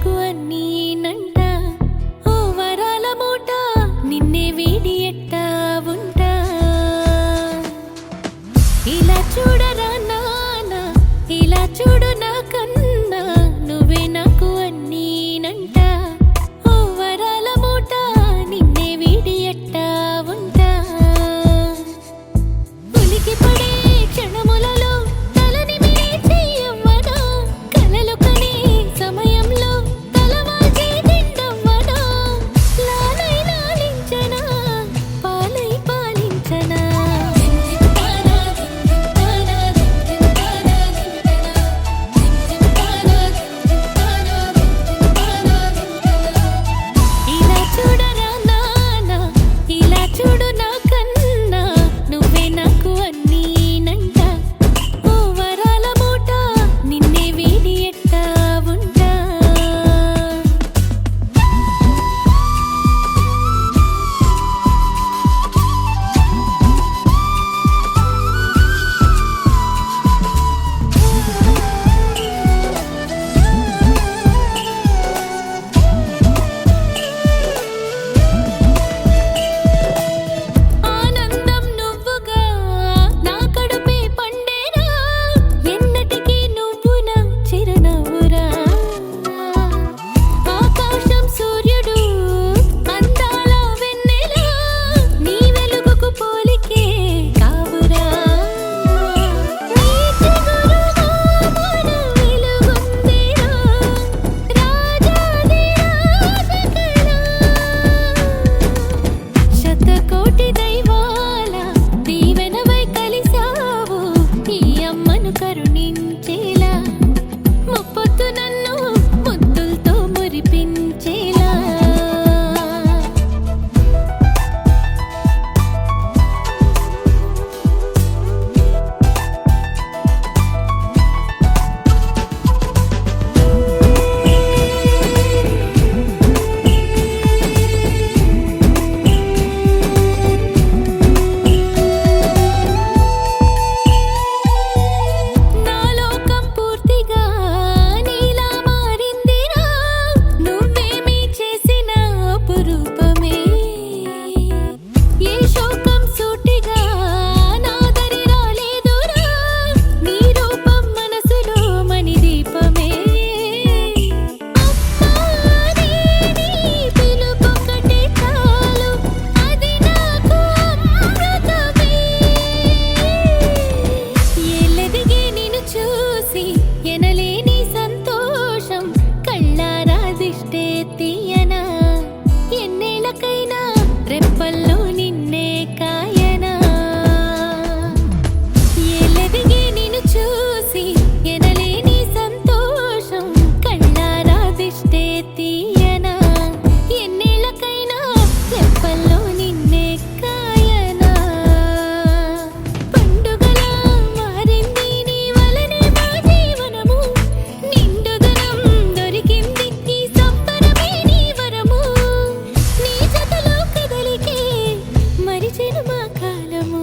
నాకు అన్నీనంట ఓ వరాల మూట నిన్నే వీడి ఎట్టా ఉంటా ఇలా చూడరా నాన్న ఇలా చూడు నా కన్నా నువ్వే నాకు అన్నీనంట ఓ వరాల మూట నిన్నే వీడి ఎట్టా ఉంటా ఉలికి పడే క్షణములలో తలని చెయ్యవ్వదా కలలు కనే సమయంలో తలవాల్చి తిండవ్వదా లాలై లాలించనా పాలై పాలించనా ఇలా చూడరా నాన్న ఇలా చూడు నా కన్నా నువ్వే నాకు అన్నీనంట ఓ వరాల మూట నిన్నే వీడి ఎట్టా ఉంటా ఆనందం నువ్వుగా నా కడుపే పండేరా ఎన్నటికీ నువ్వు నా చిరునవ్వురా ఆకాశం సూర్యుడు అందాల వెన్నెల నీ వెలుగుకు పోలికే కావురా నీ చిగురుగా మన వెలుగుందిరా రాజాది రాజకరా శతకోటి దైవాల దీవెనవై కలిసావు ఈ అమ్మను కరుణించేలా ముప్పొద్దు నన్ను ముద్దులతో మురిపించేలా నా లోకం పూర్తిగా నీలా మారిందిరా నువ్వేమీ చేసిన అపురూపమే ఏ శోకం సూటిగా నా దరి రాలేదురా నీ రూపం మనసులో మణి దీపమే అమ్మాని నీ పిలుపొక్కటే చాలు అది నాకు అమృతమే ఎల్లదిగే నిన్ను చూసి ఎనలేని సంతోషం కళ్ళారా దిష్టే తీయనా ఎన్నేళ్ళకైనా రెప్పల్లో నిన్నే కాయనా ఎల్లదిగే నిన్ను చూసి ఎనలేని సంతోషం కళ్ళారా దిష్టే తీయనా ఎన్నేళ్ళకైనా రెప్పల్లో నిన్నే కాయనా పండుగలా మారింది నీ వలనే మా జీవనము నిండుదనం దొరికింది ఈ సంబరమే నీ వరము నీ జతలో కదలికే మరిచెను మా కాలము